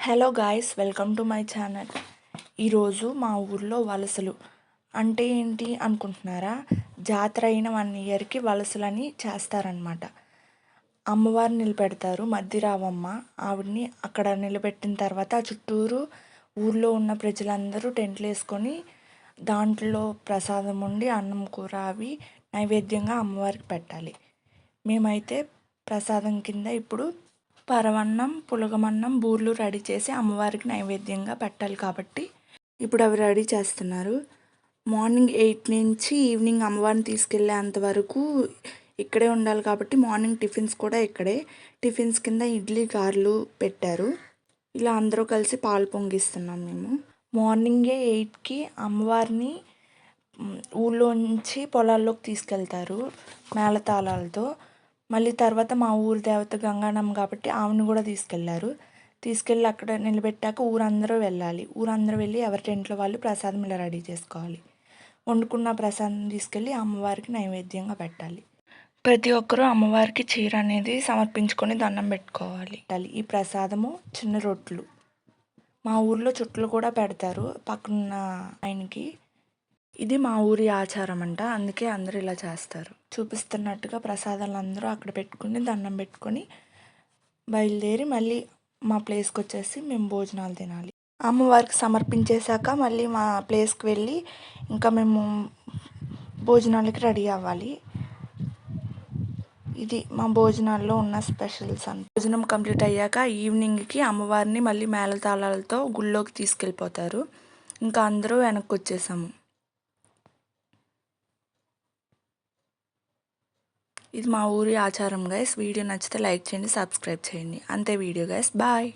Hello guys, welcome to my channel. ఈరోజు మా ఊర్లో వలసలు అంటే ఏంటి అనుకుంటున్నారా? జాతర అయిన 1 ఇయర్కి వలసలని చేస్తారనమాట. అమ్మవారిని నిలబెడతారు, మధ్యరావమ్మ. ఆవిడని అక్కడ నిలబెట్టిన తర్వాత చుట్టూరు ఊర్లో ఉన్న ప్రజలందరూ టెంట్లు వేసుకొని దాంట్లో ప్రసాదం ఉండి అన్నం కూర అవి నైవేద్యంగా అమ్మవారికి పెట్టాలి. మేమైతే ప్రసాదం కింద ఇప్పుడు పరవన్నం, పులగమన్నం, బూర్లు రెడీ చేసి అమ్మవారికి నైవేద్యంగా పెట్టాలి కాబట్టి ఇప్పుడు అవి రెడీ చేస్తున్నారు. మార్నింగ్ 8 నుంచి ఈవినింగ్ అమ్మవారిని తీసుకెళ్ళేంత వరకు ఇక్కడే ఉండాలి కాబట్టి మార్నింగ్ టిఫిన్స్ కూడా ఇక్కడే. టిఫిన్స్ కింద ఇడ్లీ, గారెలు పెట్టారు. ఇలా అందరూ కలిసి పాలు పొంగిస్తున్నాం మేము. మార్నింగే 8కి అమ్మవారిని ఊళ్ళోంచి పొలాల్లోకి తీసుకెళ్తారు మేళతాళాలతో. మళ్ళీ తర్వాత మా ఊరి దేవత గంగానమ్మ కాబట్టి ఆమెను కూడా తీసుకెళ్ళి అక్కడ నిలబెట్టాక ఊరందరూ వెళ్ళాలి. ఊరందరూ వెళ్ళి ఎవరి టెంట్లో వాళ్ళు ప్రసాదం ఇలా రెడీ చేసుకోవాలి. వండుకున్న ప్రసాదం తీసుకెళ్ళి అమ్మవారికి నైవేద్యంగా పెట్టాలి. ప్రతి ఒక్కరూ అమ్మవారికి చీర అనేది సమర్పించుకొని దండం పెట్టుకోవాలి. ఈ ప్రసాదము చిన్న రొట్లు. మా ఊర్లో చుట్టలు కూడా పెడతారు పక్కన ఆయనకి. ఇది మా ఊరి ఆచారం అంట, అందుకే అందరూ ఇలా చేస్తారు. చూపిస్తున్నట్టుగా ప్రసాదాలు అందరూ అక్కడ పెట్టుకుని దండం పెట్టుకొని బయలుదేరి మళ్ళీ మా ప్లేస్కి వచ్చేసి మేము భోజనాలు తినాలి. అమ్మవారికి సమర్పించేశాక మళ్ళీ మా ప్లేస్కి వెళ్ళి ఇంకా మేము భోజనాలకి రెడీ అవ్వాలి. ఇది మా భోజనాల్లో ఉన్న స్పెషల్స్ అంట. భోజనం కంప్లీట్ అయ్యాక ఈవినింగ్కి అమ్మవారిని మళ్ళీ మేళతాళాలతో గుళ్ళోకి తీసుకెళ్ళిపోతారు. ఇంకా అందరూ వెనక్కి వచ్చేసాము. ఇది మా ఊరి ఆచారం గైస్. వీడియో నచ్చితే లైక్ చేయండి, సబ్స్క్రైబ్ చేయండి. అంతే వీడియో గైస్. బాయ్.